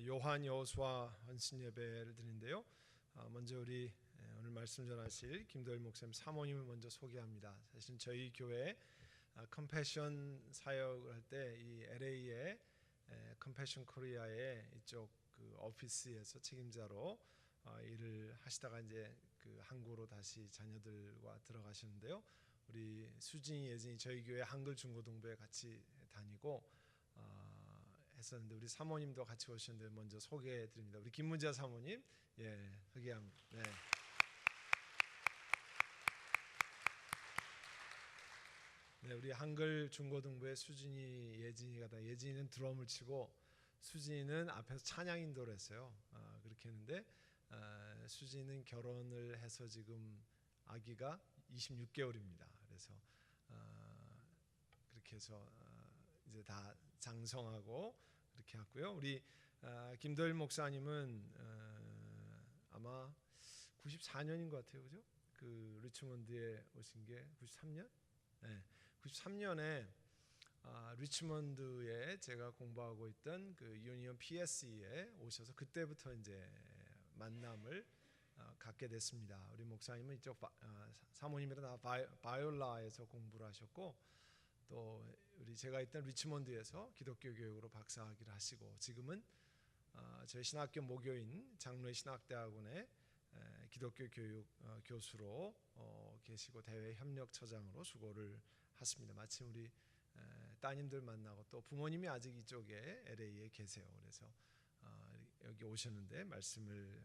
요한 여호수아 헌신 예배를 드리는데요. 먼저 우리 오늘 말씀 전하실 김도일 목사님 사모님을 먼저 소개합니다. 사실 저희 교회 컴패션 사역을 할 때 이 LA의 컴패션 코리아의 이쪽 그 오피스에서 책임자로 일을 하시다가 이제 그 한국으로 다시 자녀들과 들어가시는데요. 우리 수진이 예진이 저희 교회 한글 중고등부에 같이 다니고 했었는데 우리 사모님도 같이 오셨는데 먼저 소개해 드립니다. 우리 김문자 사모님, 소개합니다. 네. 네, 우리 한글 중고등부의 수진이, 예진이가 다 예진이는 드럼을 치고 수진이는 앞에서 찬양 인도를 했어요. 그렇게 했는데 수진이는 결혼을 해서 지금 아기가 26개월입니다. 그래서 그렇게 해서 이제 다 장성하고 그렇게 했고요. 우리 김도일 목사님은 아마 94년인 것 같아요, 그죠? 그 리치몬드에 오신 게 93년? 네, 93년에 리치몬드에 제가 공부하고 있던 그 유니온 PSE에 오셔서 그때부터 이제 만남을 갖게 됐습니다. 우리 목사님은 이쪽 사모님이랑 바이올라에서 공부를 하셨고 또 우리 제가 있던 리치몬드에서 기독교 교육으로 박사학위를 하시고 지금은 저희 신학교 모교인 장로의 신학대학원의 기독교 교육 교수로 계시고 대외 협력처장으로 수고를 하십니다. 마침 우리 따님들 만나고 또 부모님이 아직 이쪽에 LA에 계세요. 그래서 여기 오셨는데 말씀을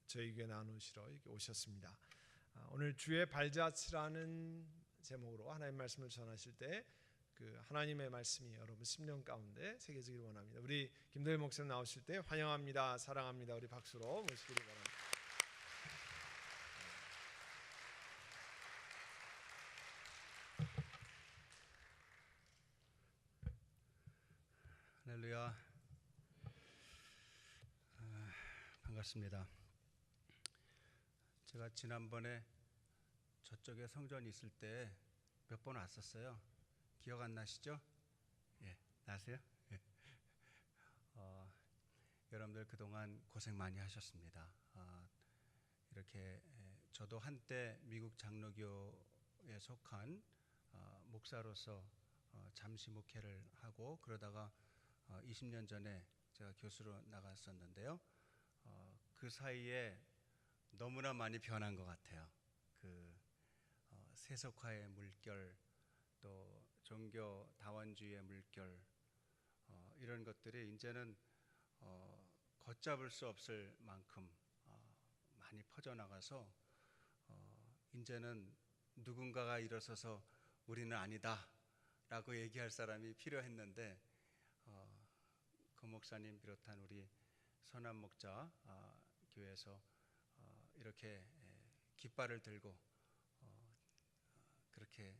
저희 교회 나누시러 여기 오셨습니다. 오늘 주의 발자취라는 제목으로 하나님의 말씀을 전하실 때 그 하나님의 말씀이 여러분 심령 가운데 새겨지길 원합니다. 우리 김도일 목사님 나오실 때 환영합니다, 사랑합니다. 우리 박수로 모시기를 바랍니다. 할렐루야. 반갑습니다. 제가 지난번에 저쪽에 성전이 있을 때 몇 번 왔었어요. 기억 안 나시죠? 나세요? 여러분들 그동안 고생 많이 하셨습니다. 이렇게 저도 한때 미국 장로교에 속한 목사로서 잠시 목회를 하고 그러다가 20년 전에 제가 교수로 나갔었는데요. 그 사이에 너무나 많이 변한 것 같아요. 그 세속화의 물결, 또 종교 다원주의의 물결, 이런 것들이 이제는 걷잡을 수 없을 만큼 많이 퍼져나가서 이제는 누군가가 일어서서 우리는 아니다 라고 얘기할 사람이 필요했는데 그 목사님 비롯한 우리 선한 목자 교회에서 이렇게 깃발을 들고 그렇게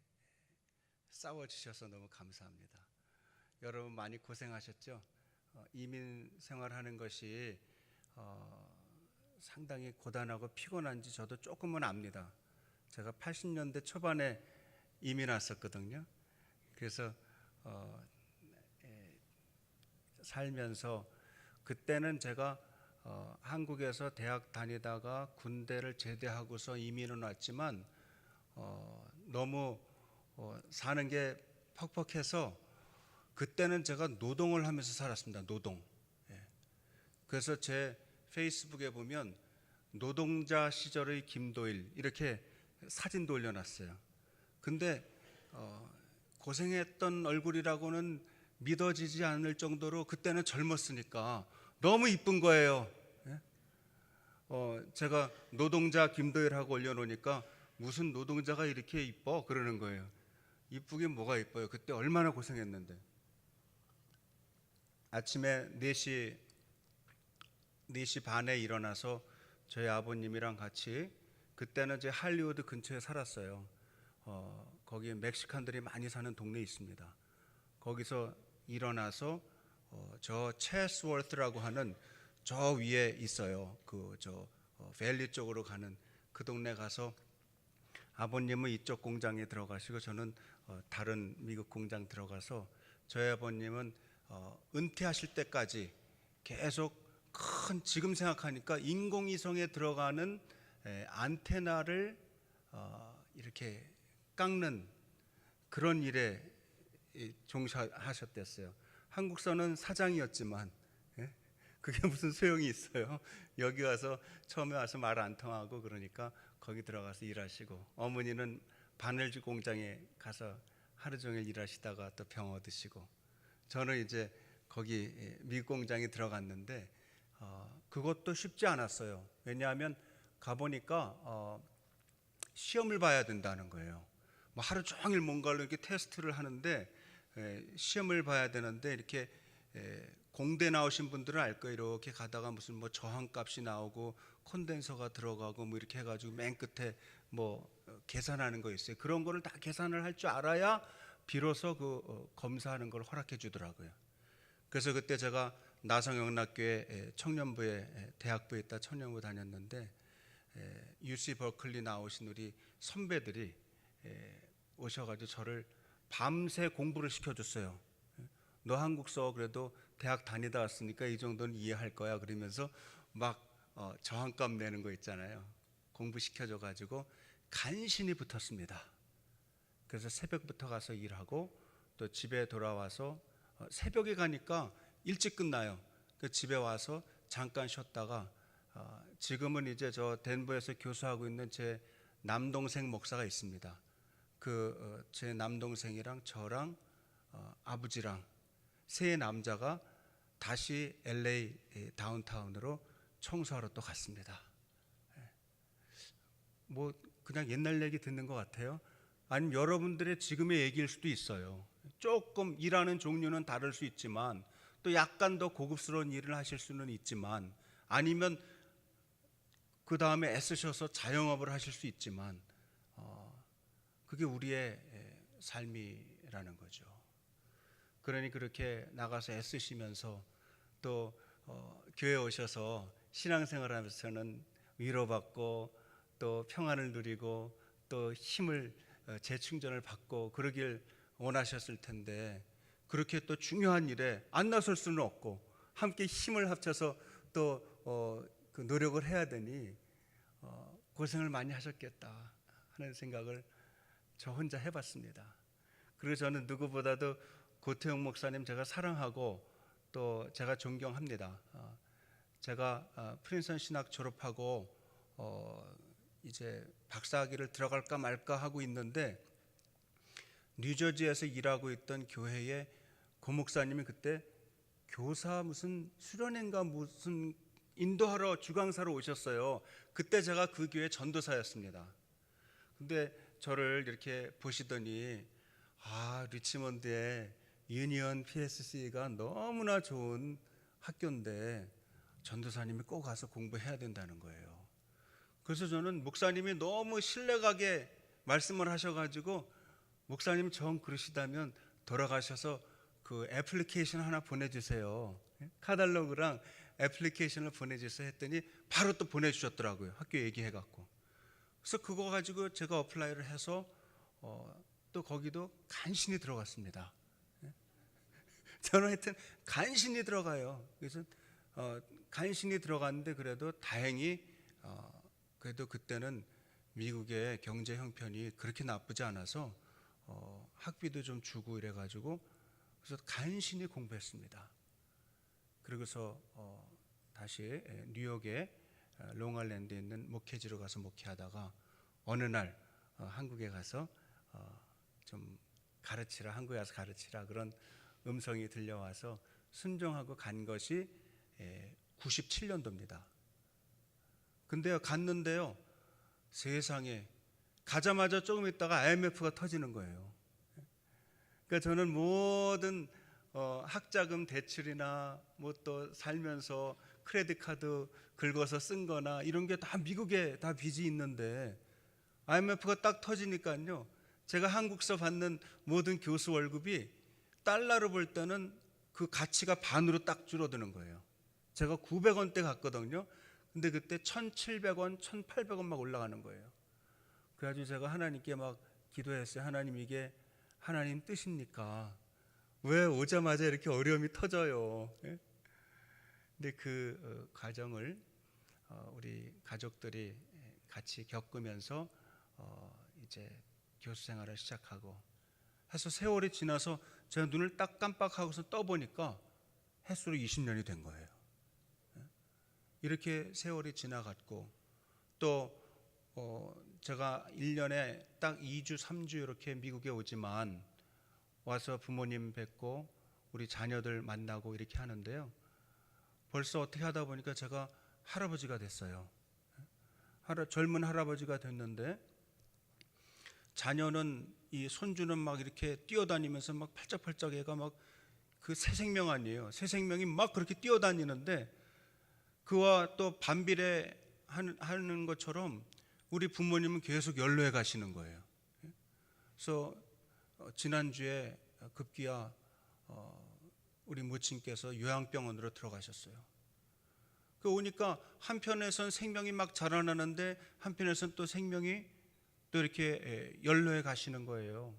싸워주셔서 너무 감사합니다. 여러분 많이 고생하셨죠? 이민 생활하는 것이 상당히 고단하고 피곤한지 저도 조금은 압니다. 제가 80년대 초반에 이민 왔었거든요. 그래서 살면서 그때는 제가 한국에서 대학 다니다가 군대를 제대하고서 이민은 왔지만 너무 사는 게 퍽퍽해서 그때는 제가 노동을 하면서 살았습니다. 노동. 그래서 제 페이스북에 보면 노동자 시절의 김도일 이렇게 사진도 올려놨어요. 근데 고생했던 얼굴이라고는 믿어지지 않을 정도로 그때는 젊었으니까 너무 이쁜 거예요. 제가 노동자 김도일하고 올려놓으니까 무슨 노동자가 이렇게 이뻐? 그러는 거예요. 이쁘긴 뭐가 이뻐요. 그때 얼마나 고생했는데. 아침에 4시 반에 일어나서 저희 아버님이랑 같이 그때는 제 할리우드 근처에 살았어요. 거기 멕시칸들이 많이 사는 동네에 있습니다. 거기서 일어나서 저 체스워트라고 하는 저 위에 있어요. 밸리 쪽으로 가는 그 동네 가서 아버님은 이쪽 공장에 들어가시고 저는 다른 미국 공장 들어가서 저희 아버님은 은퇴하실 때까지 계속 큰, 지금 생각하니까 인공위성에 들어가는 안테나를 이렇게 깎는 그런 일에 종사하셨댔어요. 한국서는 사장이었지만 그게 무슨 소용이 있어요. 여기 와서 처음에 와서 말 안 통하고 그러니까 거기 들어가서 일하시고, 어머니는 바늘주 공장에 가서 하루 종일 일하시다가 또 병 얻으시고, 저는 이제 거기 미국 공장에 들어갔는데 그것도 쉽지 않았어요. 왜냐하면 가보니까 시험을 봐야 된다는 거예요. 뭐 하루 종일 뭔가를 이렇게 테스트를 하는데 시험을 봐야 되는데, 이렇게 공대 나오신 분들은 알 거예요. 이렇게 가다가 무슨 뭐 저항값이 나오고 콘덴서가 들어가고 뭐 이렇게 해가지고 맨 끝에 뭐 계산하는 거 있어요. 그런 거를 다 계산을 할 줄 알아야 비로소 그 검사하는 걸 허락해 주더라고요. 그래서 그때 제가 나성영락교회 청년부에, 대학부에 있다 청년부 다녔는데 UC 버클리 나오신 우리 선배들이 오셔가지고 저를 밤새 공부를 시켜줬어요. 너 한국서 그래도 대학 다니다 왔으니까 이 정도는 이해할 거야 그러면서 막 저항값 내는 거 있잖아요. 공부 시켜줘가지고 간신히 붙었습니다. 그래서 새벽부터 가서 일하고 또 집에 돌아와서 새벽에 가니까 일찍 끝나요. 그 집에 와서 잠깐 쉬었다가 지금은 이제 저 덴버에서 교수하고 있는 제 남동생 목사가 있습니다. 그 제 남동생이랑 저랑 아버지랑 세 남자가 다시 LA 다운타운으로 청소하러 또 갔습니다. 뭐 그냥 옛날 얘기 듣는 것 같아요. 아니면 여러분들의 지금의 얘기일 수도 있어요. 조금 일하는 종류는 다를 수 있지만, 또 약간 더 고급스러운 일을 하실 수는 있지만, 아니면 그 다음에 애쓰셔서 자영업을 하실 수 있지만, 그게 우리의 삶이라는 거죠. 그러니 그렇게 나가서 애쓰시면서 또 교회 오셔서 신앙생활하면서는 위로받고 또 평안을 누리고 또 힘을 재충전을 받고 그러길 원하셨을 텐데, 그렇게 또 중요한 일에 안 나설 수는 없고 함께 힘을 합쳐서 또 그 노력을 해야 되니 고생을 많이 하셨겠다 하는 생각을 저 혼자 해봤습니다. 그리고 저는 누구보다도 고태영 목사님 제가 사랑하고 또 제가 존경합니다. 제가 프린스턴 신학 졸업하고 이제 박사학위를 들어갈까 말까 하고 있는데, 뉴저지에서 일하고 있던 교회에 고 목사님이 그때 교사 무슨 수련회인가 무슨 인도하러 주강사로 오셨어요. 그때 제가 그 교회 전도사였습니다. 근데 저를 이렇게 보시더니 리치몬드의 유니언 PSC가 너무나 좋은 학교인데 전도사님이 꼭 가서 공부해야 된다는 거예요. 그래서 저는 목사님이 너무 신뢰가게 말씀을 하셔가지고, 목사님 정 그러시다면 돌아가셔서 그 애플리케이션 하나 보내주세요. 카탈로그랑 애플리케이션을 보내주세요 했더니 바로 또 보내주셨더라고요. 학교 얘기해갖고. 그래서 그거 가지고 제가 어플라이를 해서 또 거기도 간신히 들어갔습니다. 저는 하여튼 간신히 들어가요. 그래서 간신히 들어갔는데 그래도 다행히 그래도 그때는 미국의 경제 형편이 그렇게 나쁘지 않아서 학비도 좀 주고 이래가지고 그래서 간신히 공부했습니다. 그러고서 다시 뉴욕의 롱아일랜드에 있는 목회지로 가서 목회하다가 어느 날 한국에 가서 좀 가르치라, 한국에 가서 가르치라 그런 음성이 들려와서 순종하고 간 것이 97년도입니다. 근데요, 갔는데요, 세상에 가자마자 조금 있다가 IMF가 터지는 거예요. 그러니까 저는 모든 학자금 대출이나 뭐 또 살면서 크레딧 카드 긁어서 쓴 거나 이런 게 다 미국에 다 빚이 있는데 IMF가 딱 터지니까요, 제가 한국서 받는 모든 교수 월급이 달러로 볼 때는 그 가치가 반으로 딱 줄어드는 거예요. 제가 900원대 갔거든요. 근데 그때 1,700원, 1,800원 막 올라가는 거예요. 그래가지고 제가 하나님께 막 기도했어요. 하나님, 이게 하나님 뜻입니까? 왜 오자마자 이렇게 어려움이 터져요? 근데 그 과정을 우리 가족들이 같이 겪으면서 이제 교수 생활을 시작하고 해서 세월이 지나서 제가 눈을 딱 깜빡하고서 떠보니까 햇수로 20년이 된 거예요. 이렇게 세월이 지나갔고 또 제가 1년에 딱 2주 3주 이렇게 미국에 오지만 와서 부모님 뵙고 우리 자녀들 만나고 이렇게 하는데요, 벌써 어떻게 하다 보니까 제가 할아버지가 됐어요. 젊은 할아버지가 됐는데 자녀는 이 손주는 막 이렇게 뛰어다니면서 막 팔짝팔짝 애가 막 그 새 생명 아니에요. 새 생명이 막 그렇게 뛰어다니는데 그와 또 반비례 하는 것처럼 우리 부모님은 계속 연로해 가시는 거예요. 그래서 지난주에 급기야 우리 모친께서 요양병원으로 들어가셨어요. 그 오니까 한편에선 생명이 막 자라나는데 한편에선 또 생명이 또 이렇게 연로해 가시는 거예요.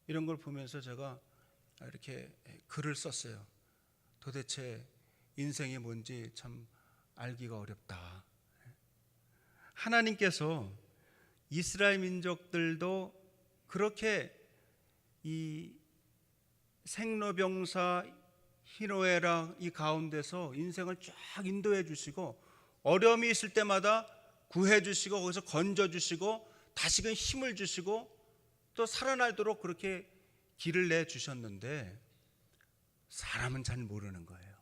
이런 걸 보면서 제가 이렇게 글을 썼어요. 도대체 인생이 뭔지 참 알기가 어렵다. 하나님께서 이스라엘 민족들도 그렇게 이 생로병사 희노애락 이 가운데서 인생을 쫙 인도해 주시고 어려움이 있을 때마다 구해 주시고 거기서 건져 주시고 다시금 힘을 주시고 또 살아나도록 그렇게 길을 내 주셨는데 사람은 잘 모르는 거예요.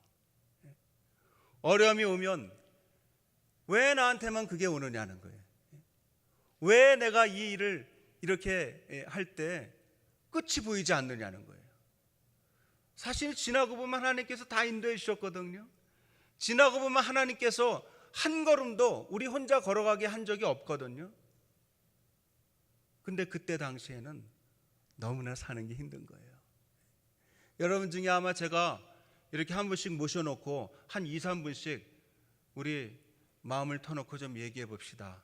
어려움이 오면 왜 나한테만 그게 오느냐는 거예요. 왜 내가 이 일을 이렇게 할 때 끝이 보이지 않느냐는 거예요. 사실 지나고 보면 하나님께서 다 인도해 주셨거든요. 지나고 보면 하나님께서 한 걸음도 우리 혼자 걸어가게 한 적이 없거든요. 근데 그때 당시에는 너무나 사는 게 힘든 거예요. 여러분 중에 아마 제가 이렇게 한 분씩 모셔놓고 한 2, 3분씩 우리 마음을 터놓고 좀 얘기해 봅시다.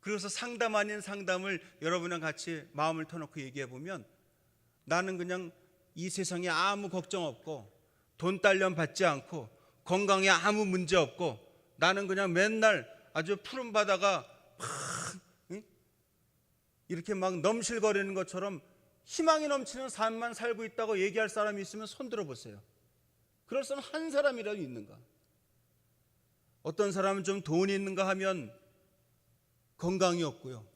그래서 상담 아닌 상담을 여러분이랑 같이 마음을 터놓고 얘기해 보면 나는 그냥 이 세상에 아무 걱정 없고 돈 딸려 받지 않고 건강에 아무 문제 없고 나는 그냥 맨날 아주 푸른 바다가 막 이렇게 막 넘실거리는 것처럼 희망이 넘치는 삶만 살고 있다고 얘기할 사람이 있으면 손 들어보세요. 그럴 사람 한 사람이라도 있는가? 어떤 사람은 좀 돈이 있는가 하면 건강이 없고요,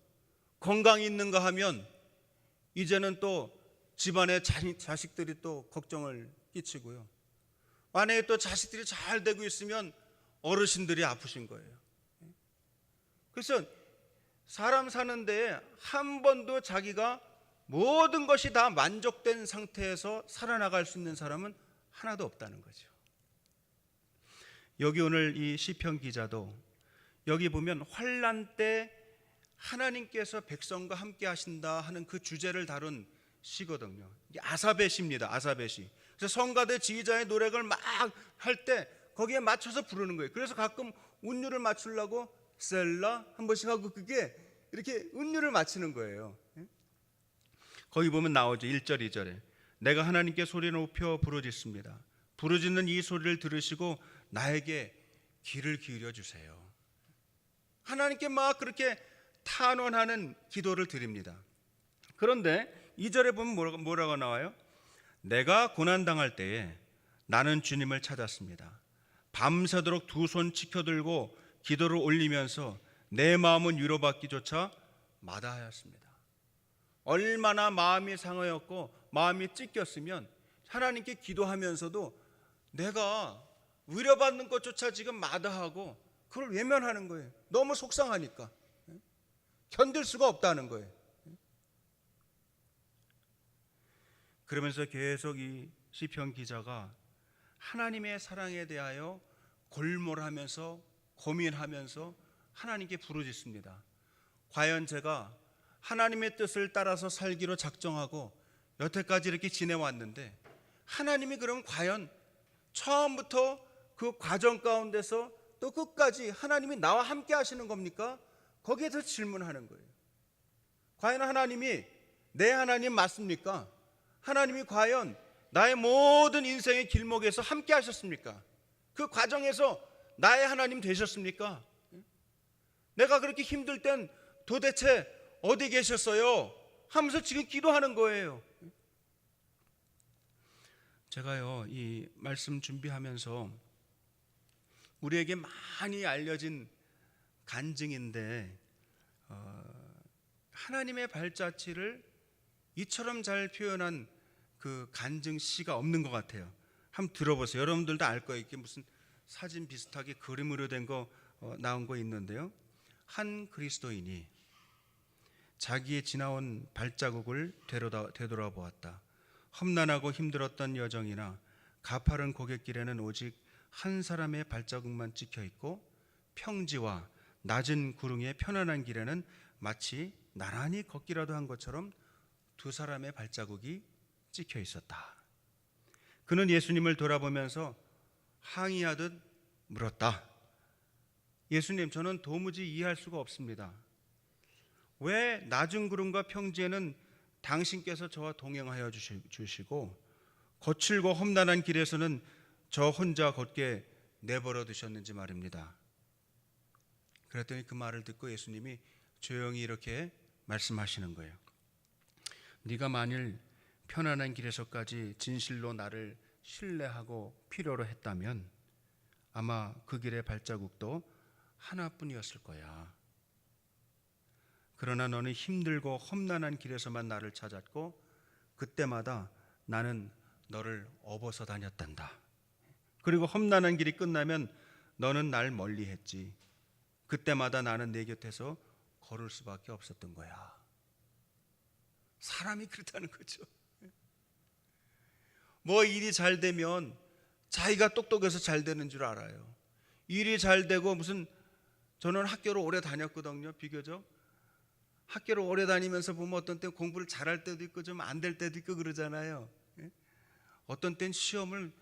건강이 있는가 하면 이제는 또 집안에 자식들이 또 걱정을 끼치고요, 만약에 또 자식들이 잘 되고 있으면 어르신들이 아프신 거예요. 그래서 사람 사는 데에 한 번도 자기가 모든 것이 다 만족된 상태에서 살아나갈 수 있는 사람은 하나도 없다는 거죠. 여기 오늘 이 시편 기자도 여기 보면 환난 때 하나님께서 백성과 함께 하신다 하는 그 주제를 다룬 시거든요. 이게 아사베 시입니다. 아사베 시. 그래서 성가대 지휘자의 노래를 막 할 때 거기에 맞춰서 부르는 거예요. 그래서 가끔 운율을 맞추려고 셀라 한 번씩 하고 그게 이렇게 운율을 맞추는 거예요. 거기 보면 나오죠. 1절 2절에 내가 하나님께 소리 높여 부르짖습니다. 부르짖는 이 소리를 들으시고 나에게 귀를 기울여 주세요. 하나님께 막 그렇게 탄원하는 기도를 드립니다. 그런데 2절에 보면 뭐라고 나와요? 내가 고난당할 때에 나는 주님을 찾았습니다. 밤새도록 두 손 치켜들고 기도를 올리면서 내 마음은 위로받기조차 마다하였습니다. 얼마나 마음이 상하였고 마음이 찢겼으면 하나님께 기도하면서도 내가 위로받는 것조차 지금 마다하고 그걸 외면하는 거예요. 너무 속상하니까 견딜 수가 없다는 거예요. 그러면서 계속 이 시편 기자가 하나님의 사랑에 대하여 골몰하면서 고민하면서 하나님께 부르짖습니다. 과연 제가 하나님의 뜻을 따라서 살기로 작정하고 여태까지 이렇게 지내왔는데 하나님이 그럼 과연 처음부터 그 과정 가운데서 또 끝까지 하나님이 나와 함께 하시는 겁니까? 거기에 더 질문하는 거예요. 과연 하나님이 내 하나님 맞습니까? 하나님이 과연 나의 모든 인생의 길목에서 함께 하셨습니까? 그 과정에서 나의 하나님 되셨습니까? 내가 그렇게 힘들 땐 도대체 어디 계셨어요? 하면서 지금 기도하는 거예요. 제가요, 이 말씀 준비하면서 우리에게 많이 알려진 간증인데 하나님의 발자취를 이처럼 잘 표현한 그 간증시가 없는 것 같아요. 한번 들어보세요. 여러분들도 알 거예요. 이게 무슨 사진 비슷하게 그림으로 된 거 나온 거 있는데요. 한 그리스도인이 자기의 지나온 발자국을 되돌아보았다. 험난하고 힘들었던 여정이나 가파른 고갯길에는 오직 한 사람의 발자국만 찍혀 있고 평지와 낮은 구릉의 편안한 길에는 마치 나란히 걷기라도 한 것처럼 두 사람의 발자국이 찍혀 있었다. 그는 예수님을 돌아보면서 항의하듯 물었다. 예수님, 저는 도무지 이해할 수가 없습니다. 왜 낮은 구름과 평지에는 당신께서 저와 동행하여 주시고 거칠고 험난한 길에서는 저 혼자 걷게 내버려 두셨는지 말입니다. 그랬더니 그 말을 듣고 예수님이 조용히 이렇게 말씀하시는 거예요. 네가 만일 편안한 길에서까지 진실로 나를 신뢰하고 필요로 했다면 아마 그 길의 발자국도 하나뿐이었을 거야. 그러나 너는 힘들고 험난한 길에서만 나를 찾았고 그때마다 나는 너를 업어서 다녔단다. 그리고 험난한 길이 끝나면 너는 날 멀리했지. 그때마다 나는 내 곁에서 걸을 수밖에 없었던 거야. 사람이 그렇다는 거죠. 뭐 일이 잘 되면 자기가 똑똑해서 잘 되는 줄 알아요. 일이 잘 되고 무슨 저는 학교를 오래 다녔거든요. 비교적 학교를 오래 다니면서 보면 어떤 때 공부를 잘할 때도 있고 좀 안 될 때도 있고 그러잖아요. 어떤 땐 시험을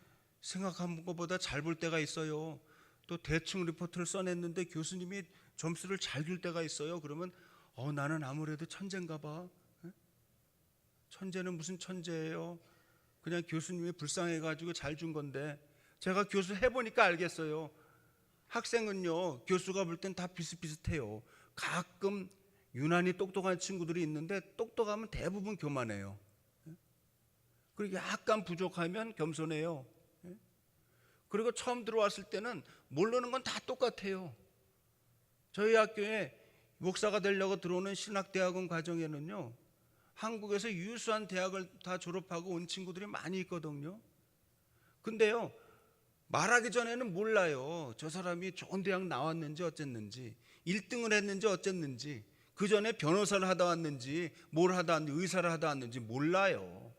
생각한 것보다 잘 볼 때가 있어요. 또 대충 리포트를 써냈는데 교수님이 점수를 잘 줄 때가 있어요. 그러면 나는 아무래도 천재인가 봐. 천재는 무슨 천재예요? 그냥 교수님이 불쌍해가지고 잘 준 건데 제가 교수 해보니까 알겠어요. 학생은요 교수가 볼 땐 다 비슷비슷해요. 가끔 유난히 똑똑한 친구들이 있는데 똑똑하면 대부분 교만해요. 그리고 약간 부족하면 겸손해요. 그리고 처음 들어왔을 때는 모르는 건 다 똑같아요. 저희 학교에 목사가 되려고 들어오는 신학대학원 과정에는요 한국에서 유수한 대학을 다 졸업하고 온 친구들이 많이 있거든요. 근데요 말하기 전에는 몰라요. 저 사람이 좋은 대학 나왔는지 어쨌는지 1등을 했는지 어쨌는지 그 전에 변호사를 하다 왔는지 뭘 하다 왔는지 의사를 하다 왔는지 몰라요.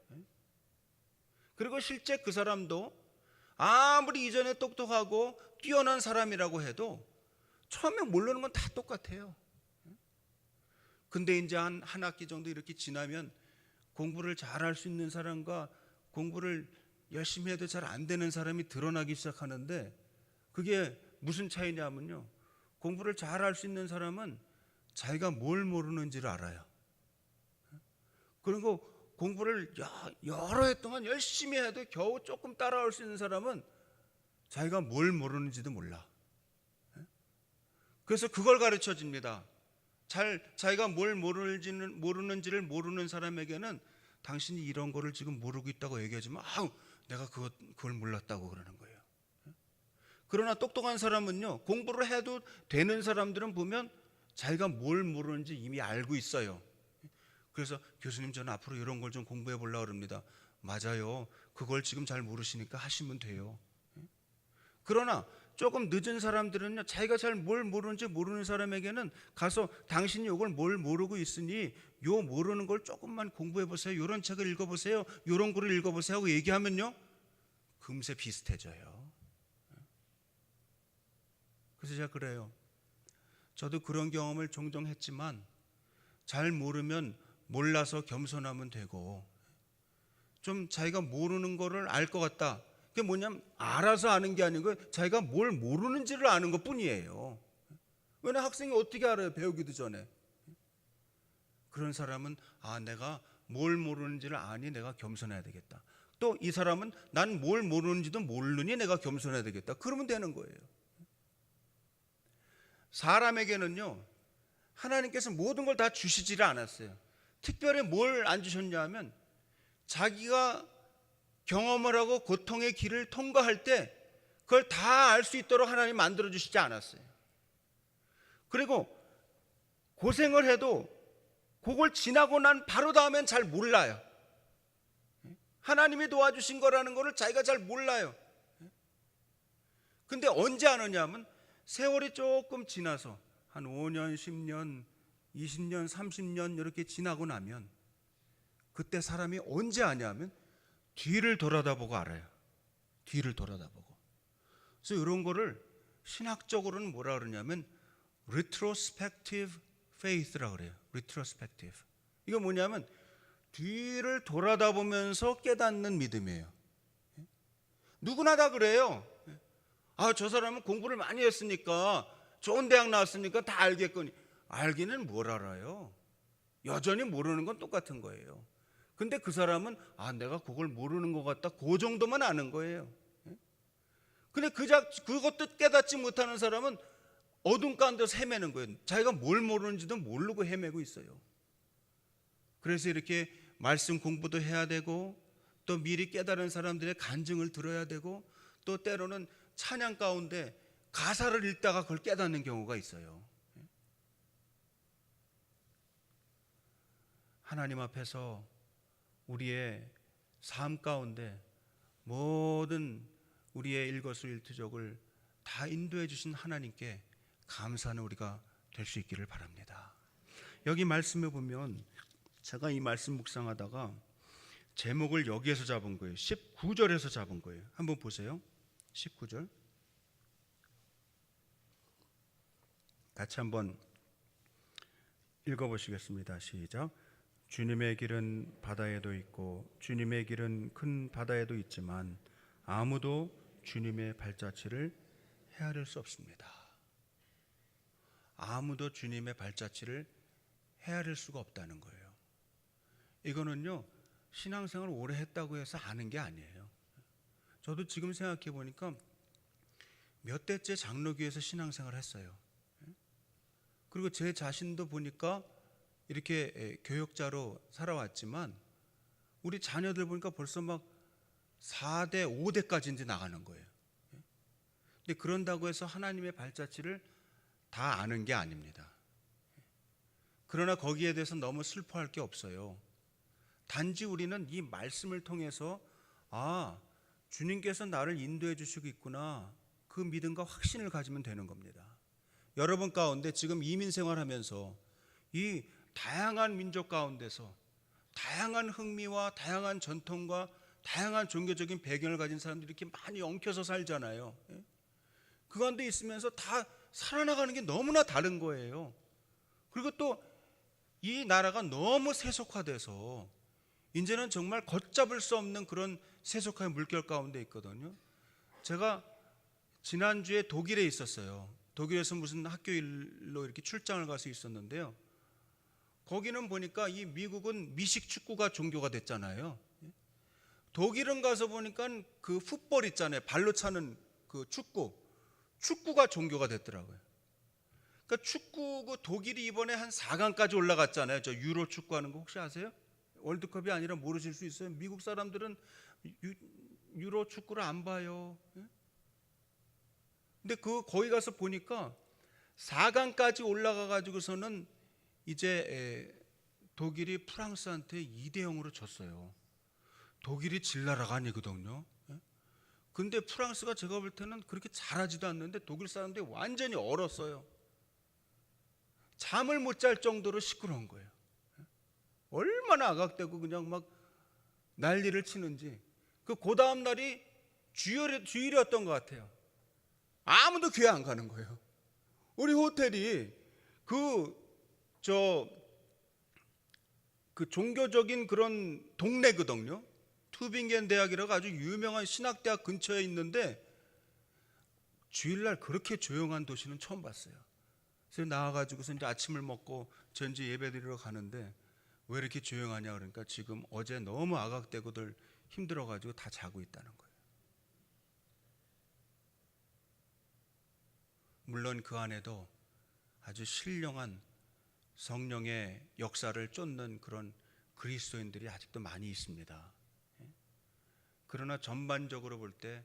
그리고 실제 그 사람도 아무리 이전에 똑똑하고 뛰어난 사람이라고 해도 처음에 모르는 건 다 똑같아요. 근데 이제 한 학기 정도 이렇게 지나면 공부를 잘할 수 있는 사람과 공부를 열심히 해도 잘 안 되는 사람이 드러나기 시작하는데 그게 무슨 차이냐면요. 공부를 잘할 수 있는 사람은 자기가 뭘 모르는지를 알아요. 그리고 공부를 여러 해 동안 열심히 해도 겨우 조금 따라올 수 있는 사람은 자기가 뭘 모르는지도 몰라. 그래서 그걸 가르쳐 줍니다. 자기가 뭘 모르는지를 모르는 사람에게는 당신이 이런 거를 지금 모르고 있다고 얘기하지만 내가 그걸 몰랐다고 그러는 거예요. 그러나 똑똑한 사람은요 공부를 해도 되는 사람들은 보면 자기가 뭘 모르는지 이미 알고 있어요. 그래서 교수님 저는 앞으로 이런 걸 좀 공부해 보려고 합니다. 맞아요. 그걸 지금 잘 모르시니까 하시면 돼요. 그러나 조금 늦은 사람들은요 자기가 잘 뭘 모르는지 모르는 사람에게는 가서 당신이 이걸 뭘 모르고 있으니 요 모르는 걸 조금만 공부해 보세요. 이런 책을 읽어보세요. 이런 글을 읽어보세요 하고 얘기하면요 금세 비슷해져요. 그래서 제가 그래요. 저도 그런 경험을 종종 했지만 잘 모르면 몰라서 겸손하면 되고 좀 자기가 모르는 거를 알 것 같다. 그게 뭐냐면 알아서 아는 게 아니고 자기가 뭘 모르는지를 아는 것뿐이에요. 왜냐면 학생이 어떻게 알아요? 배우기도 전에. 그런 사람은 내가 뭘 모르는지를 아니 내가 겸손해야 되겠다. 또 이 사람은 난 뭘 모르는지도 모르니 내가 겸손해야 되겠다. 그러면 되는 거예요. 사람에게는요, 하나님께서 모든 걸 다 주시지를 않았어요. 특별히 뭘 안 주셨냐 하면 자기가 경험을 하고 고통의 길을 통과할 때 그걸 다 알 수 있도록 하나님 만들어 주시지 않았어요. 그리고 고생을 해도 그걸 지나고 난 바로 다음엔 잘 몰라요. 하나님이 도와주신 거라는 거를 자기가 잘 몰라요. 근데 언제 아느냐 하면 세월이 조금 지나서 한 5년, 10년, 20년, 30년 이렇게 지나고 나면 그때 사람이 언제 아냐면 뒤를 돌아다보고 알아요. 뒤를 돌아다보고. 그래서 이런 거를 신학적으로는 뭐라 그러냐면 retrospective faith라고 그래요. retrospective. 이거 뭐냐면 뒤를 돌아다보면서 깨닫는 믿음이에요. 누구나 다 그래요. 아, 저 사람은 공부를 많이 했으니까 좋은 대학 나왔으니까 다 알겠거니. 알기는 뭘 알아요? 여전히 모르는 건 똑같은 거예요. 근데 그 사람은 아, 내가 그걸 모르는 것 같다. 그 정도만 아는 거예요. 근데 그것도 깨닫지 못하는 사람은 어둠 가운데서 헤매는 거예요. 자기가 뭘 모르는지도 모르고 헤매고 있어요. 그래서 이렇게 말씀 공부도 해야 되고 또 미리 깨달은 사람들의 간증을 들어야 되고 또 때로는 찬양 가운데 가사를 읽다가 그걸 깨닫는 경우가 있어요. 하나님 앞에서 우리의 삶 가운데 모든 우리의 일거수일투족을 다 인도해 주신 하나님께 감사하는 우리가 될 수 있기를 바랍니다. 여기 말씀에 보면 제가 이 말씀 묵상하다가 제목을 여기에서 잡은 거예요. 19절에서 잡은 거예요. 한번 보세요. 19절 같이 한번 읽어보시겠습니다. 시작. 주님의 길은 바다에도 있고 주님의 길은 큰 바다에도 있지만 아무도 주님의 발자취를 헤아릴 수 없습니다. 아무도 주님의 발자취를 헤아릴 수가 없다는 거예요. 이거는요, 신앙생활을 오래 했다고 해서 아는 게 아니에요. 저도 지금 생각해 보니까 몇 대째 장로교에서 신앙생활을 했어요. 그리고 제 자신도 보니까 이렇게 교역자로 살아왔지만 우리 자녀들 보니까 벌써 막 4대, 5대까지 이제 나가는 거예요. 근데 그런다고 해서 하나님의 발자취를 다 아는 게 아닙니다. 그러나 거기에 대해서 너무 슬퍼할 게 없어요. 단지 우리는 이 말씀을 통해서 아, 주님께서 나를 인도해 주시고 있구나, 그 믿음과 확신을 가지면 되는 겁니다. 여러분 가운데 지금 이민 생활하면서 이 다양한 민족 가운데서 다양한 흥미와 다양한 전통과 다양한 종교적인 배경을 가진 사람들이 이렇게 많이 엉켜서 살잖아요. 그 가운데 있으면서 다 살아나가는 게 너무나 다른 거예요. 그리고 또 이 나라가 너무 세속화돼서 이제는 정말 걷잡을 수 없는 그런 세속화의 물결 가운데 있거든요. 제가 지난주에 독일에 있었어요. 독일에서 무슨 학교 일로 이렇게 출장을 가서 있었는데요. 거기는 보니까 이 미국은 미식 축구가 종교가 됐잖아요. 독일은 가서 보니까 그 풋볼 있잖아요. 발로 차는 그 축구가 종교가 됐더라고요. 그러니까 축구, 그 독일이 이번에 한 4강까지 올라갔잖아요. 저 유로 축구하는 거 혹시 아세요? 월드컵이 아니라 모르실 수 있어요. 미국 사람들은 유로 축구를 안 봐요. 근데 거기 가서 보니까 4강까지 올라가 가지고서는 이제 독일이 프랑스한테 2대0으로 졌어요. 독일이 질 나라가 아니거든요. 근데 프랑스가 제가 볼 때는 그렇게 잘하지도 않는데 독일 사람들이 완전히 얼었어요. 잠을 못 잘 정도로 시끄러운 거예요. 얼마나 악악대고 그냥 막 난리를 치는지. 그 다음 날이 주일이었던 것 같아요. 아무도 교회 안 가는 거예요. 우리 호텔이 그 종교적인 그런 동네거든요. 투빙겐 대학이라고 아주 유명한 신학대학 근처에 있는데 주일날 그렇게 조용한 도시는 처음 봤어요. 그래서 나와가지고서 이제 아침을 먹고 전지 예배 드리러 가는데 왜 이렇게 조용하냐 그러니까 지금 어제 너무 악악대고들 힘들어가지고 다 자고 있다는 거예요. 물론 그 안에도 아주 신령한 성령의 역사를 쫓는 그런 그리스도인들이 아직도 많이 있습니다. 그러나 전반적으로 볼 때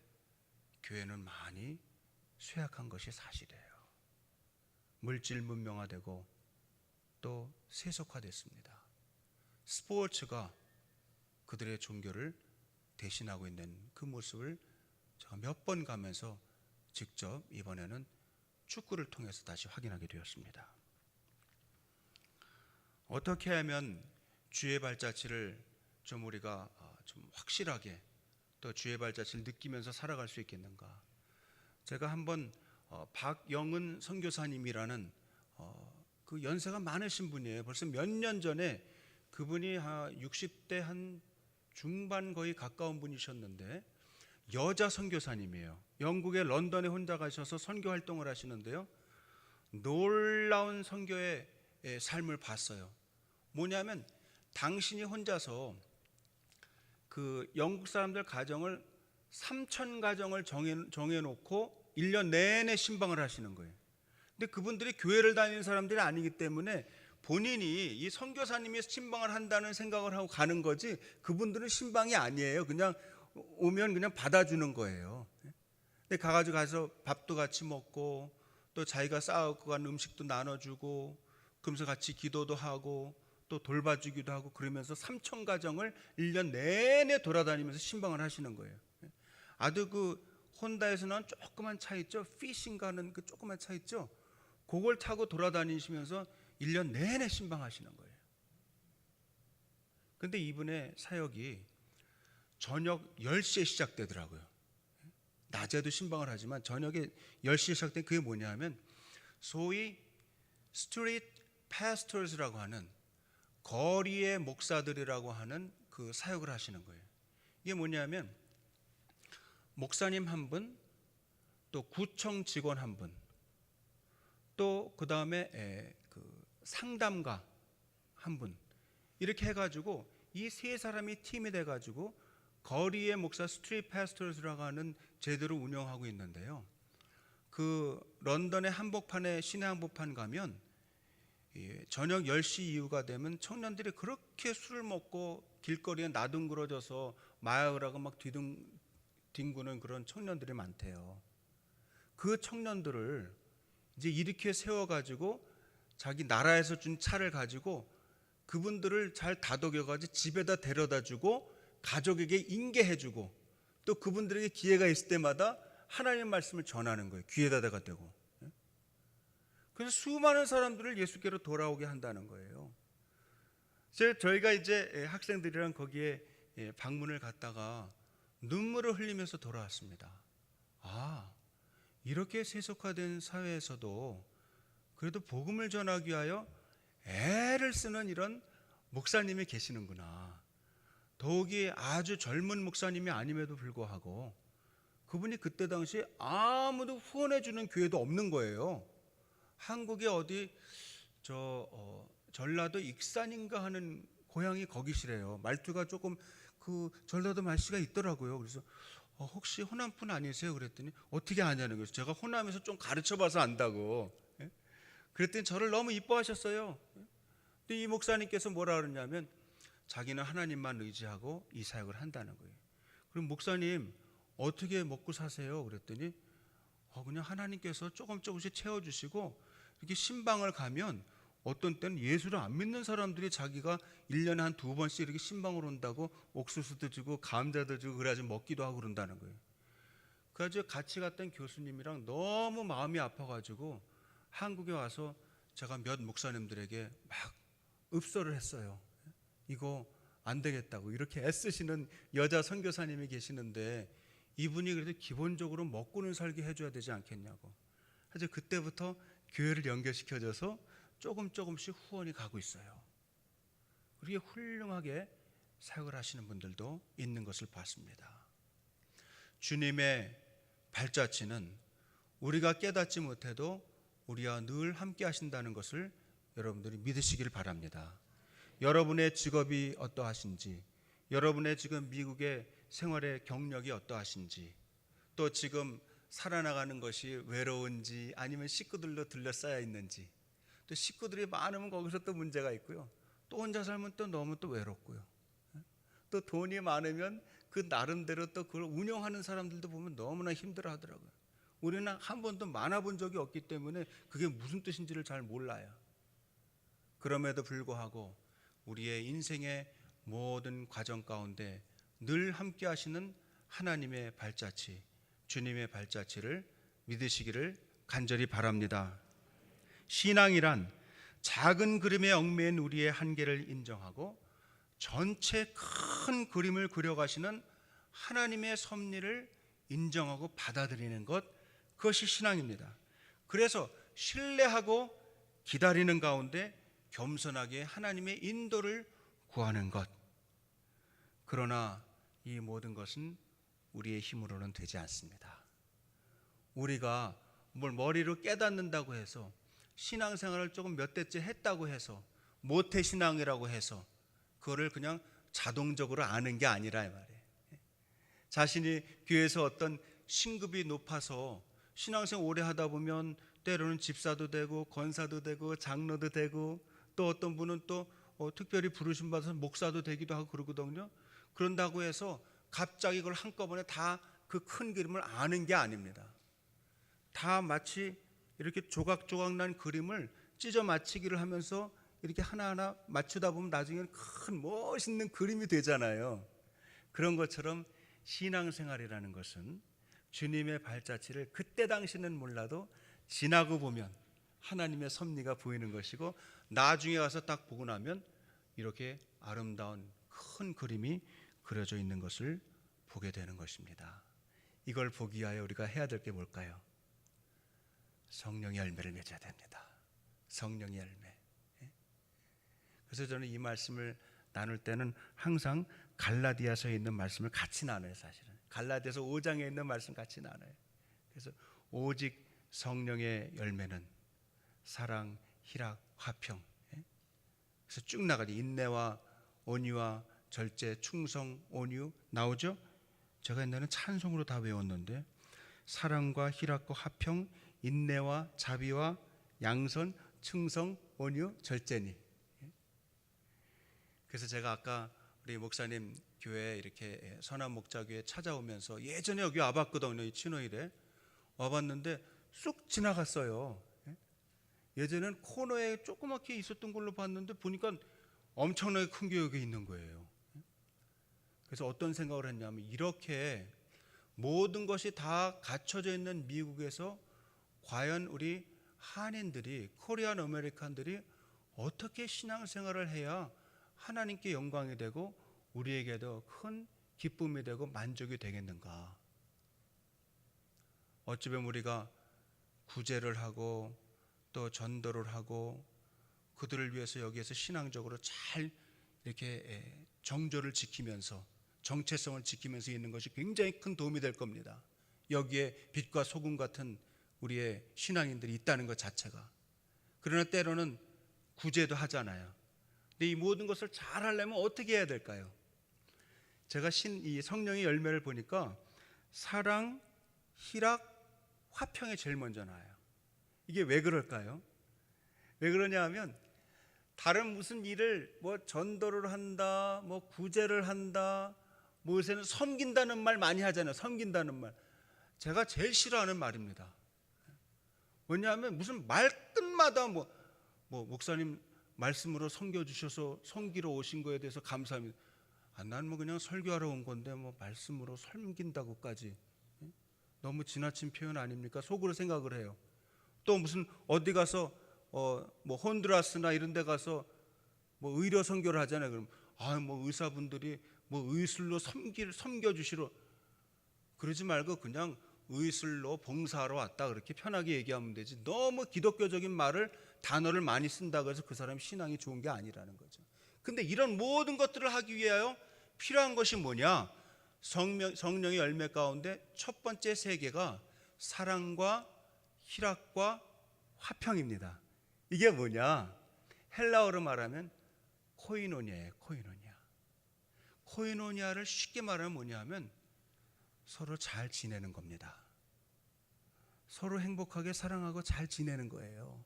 교회는 많이 쇠약한 것이 사실이에요. 물질 문명화되고 또 세속화됐습니다. 스포츠가 그들의 종교를 대신하고 있는 그 모습을 제가 몇 번 가면서 직접 이번에는 축구를 통해서 다시 확인하게 되었습니다. 어떻게 하면 주의 발자취를 좀 우리가 좀 확실하게 또 주의 발자취를 느끼면서 살아갈 수 있겠는가? 제가 한번 박영은 선교사님이라는 그 연세가 많으신 분이에요. 벌써 몇 년 전에 그분이 60대 한 중반 거의 가까운 분이셨는데 여자 선교사님이에요. 영국의 런던에 혼자 가셔서 선교 활동을 하시는데요. 놀라운 선교의 삶을 봤어요. 뭐냐면 당신이 혼자서 그 영국 사람들 가정을 3,000가정을 정해놓고 1년 내내 신방을 하시는 거예요. 근데 그분들이 교회를 다니는 사람들이 아니기 때문에 본인이 이 선교사님이 신방을 한다는 생각을 하고 가는 거지 그분들은 신방이 아니에요. 그냥 오면 그냥 받아주는 거예요. 근데 가서 밥도 같이 먹고 또 자기가 싸갖고 간 음식도 나눠주고 그러면서 같이 기도도 하고 또 돌봐주기도 하고 그러면서 3,000가정을 1년 내내 돌아다니면서 신방을 하시는 거예요. 아주 그 혼다에서 나온 조그만 차 있죠. 피싱가 하는 그 조그만 차 있죠. 그걸 타고 돌아다니시면서 1년 내내 신방하시는 거예요. 근데 이분의 사역이 저녁 10시에 시작되더라고요. 낮에도 신방을 하지만 저녁에 10시에 시작된 그게 뭐냐면 소위 스트리트 패스터즈라고 하는 거리의 목사들이라고 하는 그 사역을 하시는 거예요. 이게 뭐냐면 목사님 한 분, 또 구청 직원 한 분, 또 그 다음에 그 상담가 한 분, 이렇게 해가지고 이 세 사람이 팀이 돼가지고 거리의 목사 스트리트 패스터즈라고 하는 제도를 운영하고 있는데요. 그 런던의 한복판에 시내 한복판 가면 저녁 10시 이후가 되면 청년들이 그렇게 술을 먹고 길거리에 나둥그러져서 마약을 하고 막 뒹구는 그런 청년들이 많대요. 그 청년들을 이제 이렇게 세워가지고 자기 나라에서 준 차를 가지고 그분들을 잘 다독여가지고 집에다 데려다주고 가족에게 인계해주고 또 그분들에게 기회가 있을 때마다 하나님의 말씀을 전하는 거예요. 귀에다 대가 대고. 그래서 수많은 사람들을 예수께로 돌아오게 한다는 거예요. 저희가 이제 학생들이랑 거기에 방문을 갔다가 눈물을 흘리면서 돌아왔습니다. 아, 이렇게 세속화된 사회에서도 그래도 복음을 전하기 위하여 애를 쓰는 이런 목사님이 계시는구나. 더욱이 아주 젊은 목사님이 아님에도 불구하고 그분이 그때 당시 아무도 후원해주는 교회도 없는 거예요. 한국에 어디 전라도 익산인가 하는 고향이 거기시래요. 말투가 조금 그 전라도 말씨가 있더라고요. 그래서 혹시 호남 분 아니세요? 그랬더니 어떻게 아냐는 거예요. 제가 호남에서 좀 가르쳐봐서 안다고. 그랬더니 저를 너무 이뻐하셨어요. 근데 이 목사님께서 뭐라 그러냐면 자기는 하나님만 의지하고 이 사역을 한다는 거예요. 그럼 목사님 어떻게 먹고 사세요? 그랬더니 그냥 하나님께서 조금씩 채워주시고 이렇게 신방을 가면 어떤 때는 예수를 안 믿는 사람들이 자기가 1년에 한 2번씩 이렇게 신방을 온다고 옥수수도 주고 감자도 주고 그래가지고 먹기도 하고 그런다는 거예요. 그래가지고 같이 갔던 교수님이랑 너무 마음이 아파가지고 한국에 와서 제가 몇 목사님들에게 막 읍소를 했어요. 이거 안 되겠다고. 이렇게 애쓰시는 여자 선교사님이 계시는데 이분이 그래도 기본적으로 먹고는 살게 해줘야 되지 않겠냐고. 그래서 그때부터 교회를 연결시켜줘서 조금씩 후원이 가고 있어요. 그렇게 훌륭하게 사역을 하시는 분들도 있는 것을 봤습니다. 주님의 발자취는 우리가 깨닫지 못해도 우리와 늘 함께 하신다는 것을 여러분들이 믿으시길 바랍니다. 여러분의 직업이 어떠하신지, 여러분의 지금 미국의 생활의 경력이 어떠하신지, 또 지금 살아나가는 것이 외로운지 아니면 식구들로 둘러싸여 있는지, 또 식구들이 많으면 거기서 또 문제가 있고요. 또 혼자 살면 또 너무 또 외롭고요. 또 돈이 많으면 그 나름대로 또 그걸 운영하는 사람들도 보면 너무나 힘들어 하더라고요. 우리는 한 번도 많아본 적이 없기 때문에 그게 무슨 뜻인지를 잘 몰라요. 그럼에도 불구하고 우리의 인생의 모든 과정 가운데 늘 함께 하시는 하나님의 발자취, 주님의 발자취를 믿으시기를 간절히 바랍니다. 신앙이란 작은 그림에 얽매인 우리의 한계를 인정하고 전체 큰 그림을 그려가시는 하나님의 섭리를 인정하고 받아들이는 것, 그것이 신앙입니다. 그래서 신뢰하고 기다리는 가운데 겸손하게 하나님의 인도를 구하는 것. 그러나 이 모든 것은 우리의 힘으로는 되지 않습니다. 우리가 뭘 머리로 깨닫는다고 해서, 신앙생활을 조금 몇 대째 했다고 해서, 모태신앙이라고 해서 그거를 그냥 자동적으로 아는 게 아니라 이 말이에요. 자신이 교회에서 어떤 신급이 높아서 신앙생활 오래 하다 보면 때로는 집사도 되고 권사도 되고 장로도 되고, 또 어떤 분은 또 특별히 부르심 받아서 목사도 되기도 하고 그러거든요. 그런다고 해서 갑자기 그걸 한꺼번에 다 그 큰 그림을 아는 게 아닙니다. 다 마치 이렇게 조각조각 난 그림을 찢어 맞추기를 하면서 이렇게 하나하나 맞추다 보면 나중에는 큰 멋있는 그림이 되잖아요. 그런 것처럼 신앙생활이라는 것은 주님의 발자취를 그때 당시는 몰라도 지나고 보면 하나님의 섭리가 보이는 것이고, 나중에 가서 딱 보고 나면 이렇게 아름다운 큰 그림이 그려져 있는 것을 보게 되는 것입니다. 이걸 보기 위하여 우리가 해야 될 게 뭘까요? 성령의 열매를 맺어야 됩니다. 성령의 열매. 그래서 저는 이 말씀을 나눌 때는 항상 갈라디아서에 있는 말씀을 같이 나눠요. 사실은 갈라디아서 5장에 있는 말씀 같이 나눠요. 그래서 오직 성령의 열매는 사랑, 희락, 화평. 그래서 쭉 나가죠. 인내와 온유와 절제, 충성, 온유 나오죠. 제가 옛날에는 찬송으로 다 외웠는데, 사랑과 희락과 화평, 인내와 자비와 양선, 충성, 온유, 절제니. 그래서 제가 아까 우리 목사님 교회 이렇게 선한 목자교회 찾아오면서, 예전에 여기 와봤거든요. 이 친호일에 와봤는데 쑥 지나갔어요. 예전엔 코너에 조그맣게 있었던 걸로 봤는데 보니까 엄청나게 큰 게 여기 있는 거예요. 그래서 어떤 생각을 했냐면, 이렇게 모든 것이 다 갖춰져 있는 미국에서 과연 우리 한인들이, 코리안 아메리칸들이 어떻게 신앙생활을 해야 하나님께 영광이 되고 우리에게도 큰 기쁨이 되고 만족이 되겠는가? 어찌 보면 우리가 구제를 하고 또 전도를 하고 그들을 위해서 여기에서 신앙적으로 잘 이렇게 정조를 지키면서, 정체성을 지키면서 있는 것이 굉장히 큰 도움이 될 겁니다. 여기에 빛과 소금 같은 우리의 신앙인들이 있다는 것 자체가. 그러나 때로는 구제도 하잖아요. 근데 이 모든 것을 잘 하려면 어떻게 해야 될까요? 제가 이 성령의 열매를 보니까 사랑, 희락, 화평이 제일 먼저 나와요. 이게 왜 그럴까요? 왜 그러냐 하면, 다른 무슨 일을 뭐 전도를 한다, 뭐 구제를 한다, 뭐 요새는 섬긴다는 말 많이 하잖아요. 섬긴다는 말. 제가 제일 싫어하는 말입니다. 왜냐하면 무슨 말끝마다 뭐 목사님 말씀으로 섬겨주셔서 섬기러 오신 거에 대해서 감사합니다. 난 뭐 그냥 설교하러 온 건데 뭐 말씀으로 섬긴다고까지. 너무 지나친 표현 아닙니까? 속으로 생각을 해요. 또 무슨 어디 가서 뭐 혼두라스나 이런 데 가서 뭐 의료 선교를 하잖아요. 그럼 뭐 의사분들이 뭐 의술로 섬겨주시러, 그러지 말고 그냥 의술로 봉사하러 왔다 그렇게 편하게 얘기하면 되지, 너무 기독교적인 단어를 많이 쓴다고 해서 그 사람이 신앙이 좋은 게 아니라는 거죠. 근데 이런 모든 것들을 하기 위하여 필요한 것이 뭐냐? 성령의 열매 가운데 첫 번째 세 개가 사랑과 희락과 화평입니다. 이게 뭐냐? 헬라어로 말하면 코이노니아예요. 코이노니아를 쉽게 말하면 뭐냐면 서로 잘 지내는 겁니다. 서로 행복하게 사랑하고 잘 지내는 거예요.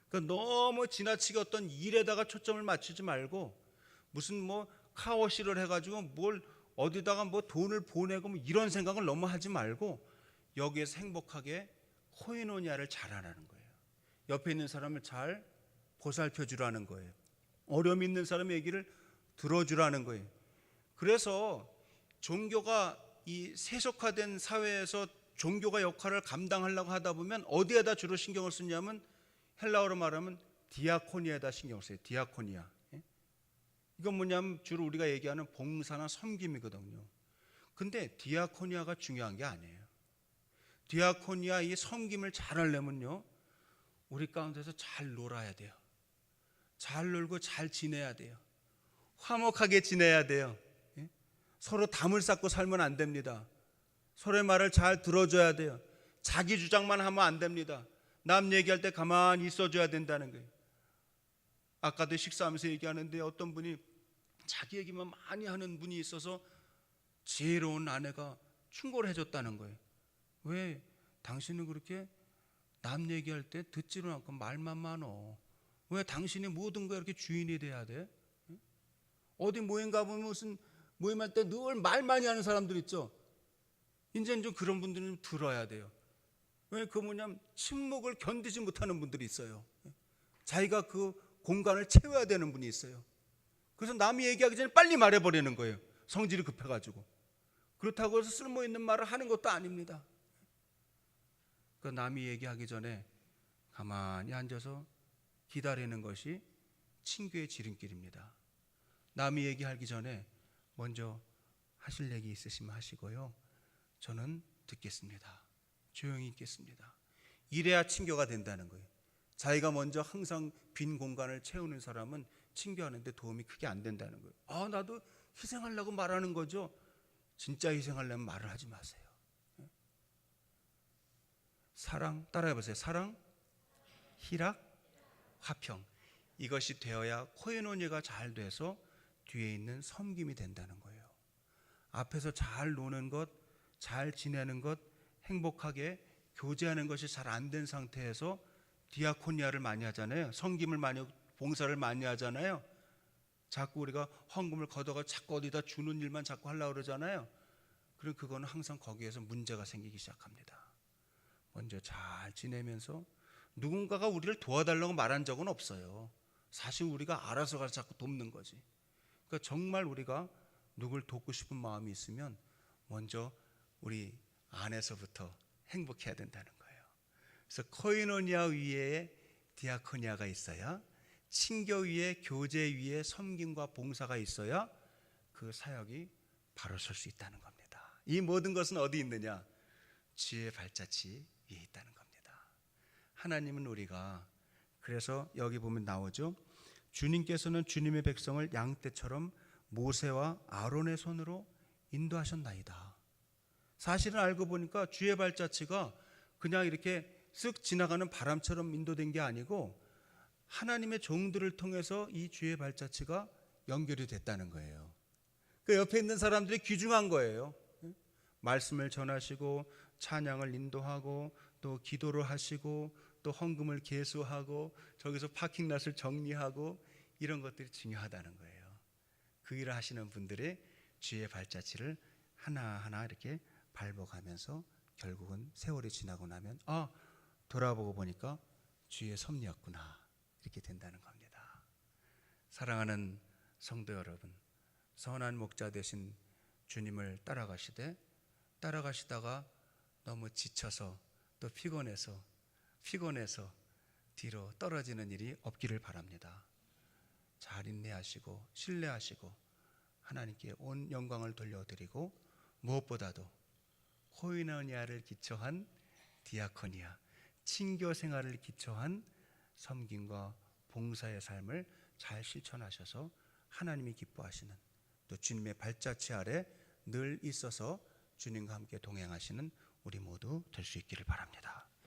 그러니까 너무 지나치게 어떤 일에다가 초점을 맞추지 말고 무슨 뭐 카오시를 해가지고 뭘 어디다가 뭐 돈을 보내고 뭐 이런 생각을 너무 하지 말고 여기에서 행복하게 코이노니아를 잘하라는 거예요. 옆에 있는 사람을 잘 보살펴 주라는 거예요. 어려움 있는 사람의 얘기를 들어주라는 거예요. 그래서 종교가 이 세속화된 사회에서 종교가 역할을 감당하려고 하다 보면 어디에다 주로 신경을 쓰냐면 헬라어로 말하면 디아코니아에다 신경을 써요. 디아코니아. 이건 뭐냐면 주로 우리가 얘기하는 봉사나 섬김이거든요. 근데 디아코니아가 중요한 게 아니에요. 디아코니아 이 섬김을 잘 하려면요, 우리 가운데서 잘 놀아야 돼요. 잘 놀고 잘 지내야 돼요. 화목하게 지내야 돼요. 서로 담을 쌓고 살면 안 됩니다. 서로의 말을 잘 들어줘야 돼요. 자기 주장만 하면 안 됩니다. 남 얘기할 때 가만히 있어줘야 된다는 거예요. 아까도 식사하면서 얘기하는데 어떤 분이 자기 얘기만 많이 하는 분이 있어서 지혜로운 아내가 충고를 해줬다는 거예요. 왜 당신은 그렇게 남 얘기할 때 듣지를 않고 말만 많어? 왜 당신이 모든 거에 이렇게 주인이 돼야 돼? 어디 모임 가보면 무슨 모임할 때 늘 말 많이 하는 사람들 있죠. 이제는 좀 그런 분들은 들어야 돼요. 왜 그 뭐냐면 침묵을 견디지 못하는 분들이 있어요. 자기가 그 공간을 채워야 되는 분이 있어요. 그래서 남이 얘기하기 전에 빨리 말해버리는 거예요. 성질이 급해가지고. 그렇다고 해서 쓸모있는 말을 하는 것도 아닙니다. 그 남이 얘기하기 전에 가만히 앉아서 기다리는 것이 친교의 지름길입니다. 남이 얘기하기 전에 먼저 하실 얘기 있으시면 하시고요. 저는 듣겠습니다. 조용히 있겠습니다. 이래야 친교가 된다는 거예요. 자기가 먼저 항상 빈 공간을 채우는 사람은 친교하는데 도움이 크게 안 된다는 거예요. 나도 희생하려고 말하는 거죠. 진짜 희생하려면 말을 하지 마세요. 사랑, 따라해보세요. 사랑, 희락, 화평. 이것이 되어야 코이노니아가 잘 돼서 뒤에 있는 섬김이 된다는 거예요. 앞에서 잘 노는 것, 잘 지내는 것, 행복하게 교제하는 것이 잘 안 된 상태에서 디아코니아를 많이 하잖아요. 섬김을 많이, 봉사를 많이 하잖아요. 자꾸 우리가 헌금을 걷어가 자꾸 어디다 주는 일만 자꾸 하려고 그러잖아요. 그럼 그거는 항상 거기에서 문제가 생기기 시작합니다. 먼저 잘 지내면서 누군가가 우리를 도와달라고 말한 적은 없어요. 사실 우리가 알아서 가서 자꾸 돕는 거지. 그러니까 정말 우리가 누굴 돕고 싶은 마음이 있으면 먼저 우리 안에서부터 행복해야 된다는 거예요. 그래서 코이노니아 위에 디아코니아가 있어야, 친교 위에, 교제 위에 섬김과 봉사가 있어야 그 사역이 바로 설 수 있다는 겁니다. 이 모든 것은 어디 있느냐? 지혜의 발자취 위에 있다는 겁니다. 하나님은 우리가, 그래서 여기 보면 나오죠. 주님께서는 주님의 백성을 양떼처럼 모세와 아론의 손으로 인도하셨나이다. 사실은 알고 보니까 주의 발자취가 그냥 이렇게 쓱 지나가는 바람처럼 인도된 게 아니고 하나님의 종들을 통해서 이 주의 발자취가 연결이 됐다는 거예요. 그 옆에 있는 사람들이 귀중한 거예요. 말씀을 전하시고 찬양을 인도하고 또 기도를 하시고 또 헌금을 계수하고 저기서 파킹랏을 정리하고 이런 것들이 중요하다는 거예요. 그 일을 하시는 분들의 주의 발자취를 하나하나 이렇게 밟아가면서 결국은 세월이 지나고 나면 돌아보고 보니까 주의 섭리였구나, 이렇게 된다는 겁니다. 사랑하는 성도 여러분, 선한 목자 되신 주님을 따라가시다가 너무 지쳐서 또 피곤해서 뒤로 떨어지는 일이 없기를 바랍니다. 잘 인내하시고 신뢰하시고 하나님께 온 영광을 돌려드리고 무엇보다도 코이노니아를 기초한 디아코니아, 친교 생활을 기초한 섬김과 봉사의 삶을 잘 실천하셔서 하나님이 기뻐하시는, 또 주님의 발자취 아래 늘 있어서 주님과 함께 동행하시는 우리 모두 될 수 있기를 바랍니다.